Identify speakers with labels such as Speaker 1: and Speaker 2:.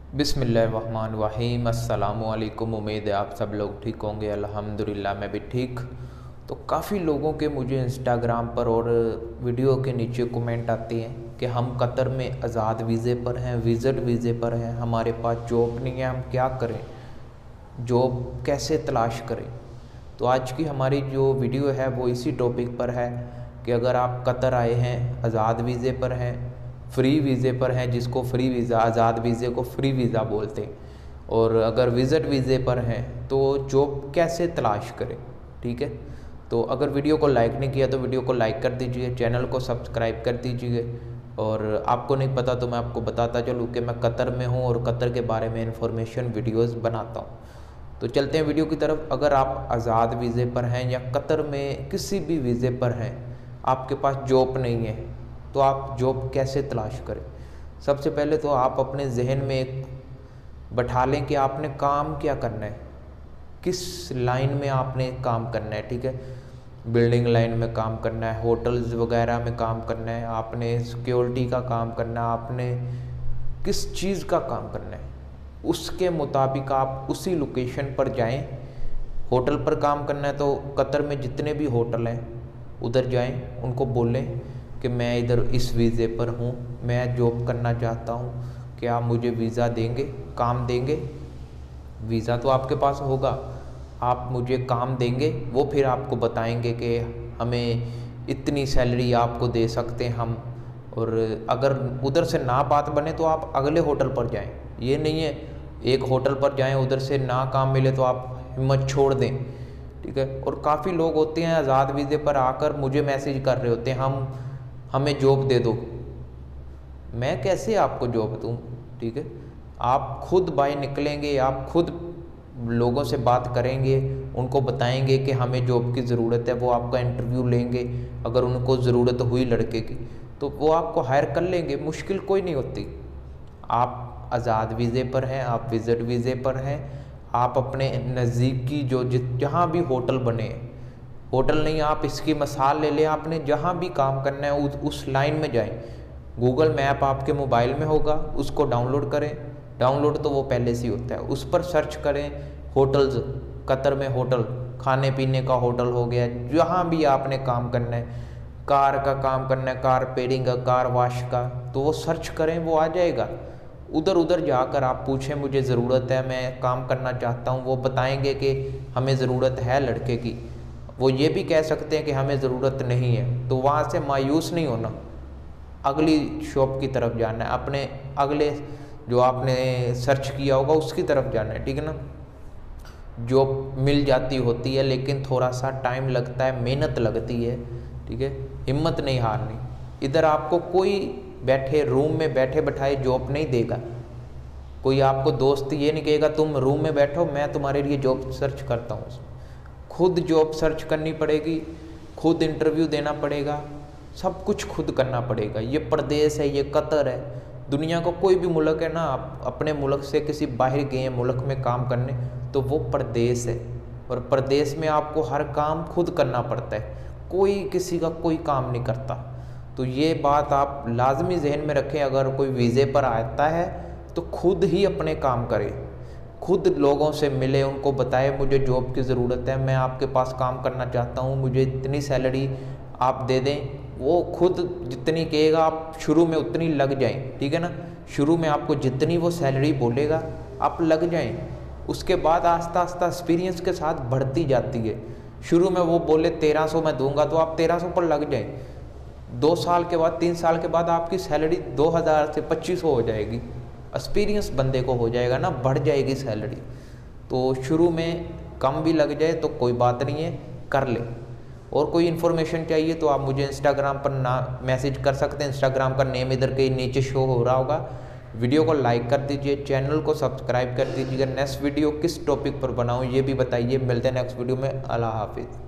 Speaker 1: बिस्मिल्लाहिर्रहमानिर्रहीम। अस्सलामुअलैकुम। उम्मीद है आप सब लोग ठीक होंगे। अल्हम्दुलिल्लाह मैं भी ठीक। तो काफ़ी लोगों के मुझे इंस्टाग्राम पर और वीडियो के नीचे कमेंट आते हैं कि हम कतर में आज़ाद वीज़े पर हैं, विज़िट वीज़े पर हैं, हमारे पास जॉब नहीं है, हम क्या करें, जॉब कैसे तलाश करें। तो आज की हमारी जो वीडियो है वो इसी टॉपिक पर है कि अगर आप कतर आए हैं, आज़ाद वीज़े पर हैं, फ्री वीज़े पर हैं, जिसको फ्री वीज़ा, आज़ाद वीज़े को फ्री वीज़ा बोलते हैं, और अगर विज़िट वीज़े पर हैं तो जॉब कैसे तलाश करें। ठीक है, तो अगर वीडियो को लाइक नहीं किया तो वीडियो को लाइक कर दीजिए, चैनल को सब्सक्राइब कर दीजिए। और आपको नहीं पता तो मैं आपको बताता चलूँ कि मैं कतर में हूँ और कतर के बारे में इंफॉर्मेशन वीडियोस बनाता हूँ। तो चलते हैं वीडियो की तरफ। अगर आप आज़ाद वीज़े पर हैं या कतर में किसी भी वीज़े पर हैं, आपके पास जॉब नहीं है, तो आप जॉब कैसे तलाश करें। सबसे पहले तो आप अपने जहन में एक बैठा लें कि आपने काम क्या करना है, किस लाइन में आपने काम करना है। ठीक है, बिल्डिंग लाइन में काम करना है, होटल्स वगैरह में काम करना है, आपने सिक्योरिटी का काम करना है, आपने किस चीज़ का काम करना है, उसके मुताबिक आप उसी लोकेशन पर जाएं। होटल पर काम करना है तो कतर में जितने भी होटल हैं उधर जाएं, उनको बोलें कि मैं इधर इस वीज़े पर हूँ, मैं जॉब करना चाहता हूँ, क्या आप मुझे वीज़ा देंगे, काम देंगे। वीज़ा तो आपके पास होगा, आप मुझे काम देंगे। वो फिर आपको बताएंगे कि हमें इतनी सैलरी आपको दे सकते हैं हम। और अगर उधर से ना बात बने तो आप अगले होटल पर जाएं। ये नहीं है एक होटल पर जाएं, उधर से ना काम मिले तो आप हिम्मत छोड़ दें। ठीक है, और काफ़ी लोग होते हैं आज़ाद वीज़े पर आकर मुझे मैसेज कर रहे होते हैं, हमें जॉब दे दो। मैं कैसे आपको जॉब दूँ। ठीक है, आप खुद बाहर निकलेंगे, आप खुद लोगों से बात करेंगे, उनको बताएंगे कि हमें जॉब की ज़रूरत है, वो आपका इंटरव्यू लेंगे। अगर उनको ज़रूरत हुई लड़के की तो वो आपको हायर कर लेंगे, मुश्किल कोई नहीं होती। आप आज़ाद वीज़े पर हैं, आप विज़िट वीज़े पर हैं, आप अपने नज़दीकी जो जहाँ भी होटल बने, होटल नहीं आप इसकी मिसाल ले लें, आपने जहाँ भी काम करना है उस लाइन में जाएं। गूगल मैप आपके मोबाइल में होगा, उसको डाउनलोड करें। डाउनलोड तो वो पहले से ही होता है, उस पर सर्च करें होटल्स, कतर में होटल, खाने पीने का होटल हो गया, जहाँ भी आपने काम करना है, कार का काम करना है, कार रिपेयरिंग का, कार वॉश का, तो वो सर्च करें, वो आ जाएगा। उधर उधर जाकर आप पूछें मुझे ज़रूरत है, मैं काम करना चाहता हूँ, वो बताएंगे कि हमें ज़रूरत है लड़के की। वो ये भी कह सकते हैं कि हमें ज़रूरत नहीं है, तो वहाँ से मायूस नहीं होना, अगली शॉप की तरफ जाना है, अपने अगले जो आपने सर्च किया होगा उसकी तरफ जाना है। ठीक है ना, जॉब मिल जाती होती है लेकिन थोड़ा सा टाइम लगता है, मेहनत लगती है। ठीक है, हिम्मत नहीं हारनी। इधर आपको कोई बैठे रूम में बैठे बैठाए जॉब नहीं देगा। कोई आपको दोस्त ये नहीं कहेगा तुम रूम में बैठो मैं तुम्हारे लिए जॉब सर्च करता हूँ। खुद जॉब सर्च करनी पड़ेगी, खुद इंटरव्यू देना पड़ेगा, सब कुछ खुद करना पड़ेगा। ये प्रदेश है, ये कतर है, दुनिया का कोई भी मुल्क है ना, आप अपने मुल्क से किसी बाहर गए मुल्क में काम करने तो वो प्रदेश है, और प्रदेश में आपको हर काम खुद करना पड़ता है, कोई किसी का कोई काम नहीं करता। तो ये बात आप लाजमी जहन में रखें, अगर कोई वीज़े पर आता है तो खुद ही अपने काम करे, खुद लोगों से मिले, उनको बताए मुझे जॉब की ज़रूरत है, मैं आपके पास काम करना चाहता हूँ, मुझे इतनी सैलरी आप दे दें। वो खुद जितनी कहेगा आप शुरू में उतनी लग जाएं। ठीक है ना, शुरू में आपको जितनी वो सैलरी बोलेगा आप लग जाएं, उसके बाद आस्ता आस्ता एक्सपीरियंस के साथ बढ़ती जाती है। शुरू में वो बोले 1300 मैं दूंगा तो आप 1300 पर लग जाएं। 2 साल के बाद, 3 साल के बाद आपकी सैलरी 2000 से 2500 हो जाएगी। एक्सपीरियंस बंदे को हो जाएगा ना, बढ़ जाएगी सैलरी। तो शुरू में कम भी लग जाए तो कोई बात नहीं है, कर ले। और कोई इन्फॉर्मेशन चाहिए तो आप मुझे इंस्टाग्राम पर ना मैसेज कर सकते हैं, इंस्टाग्राम का नेम इधर के नीचे शो हो रहा होगा। वीडियो को लाइक कर दीजिए, चैनल को सब्सक्राइब कर दीजिएगा। नेक्स्ट वीडियो किस टॉपिक पर बनाऊँ ये भी बताइए। मिलते हैं नेक्स्ट वीडियो में। अल्लाह हाफिज़।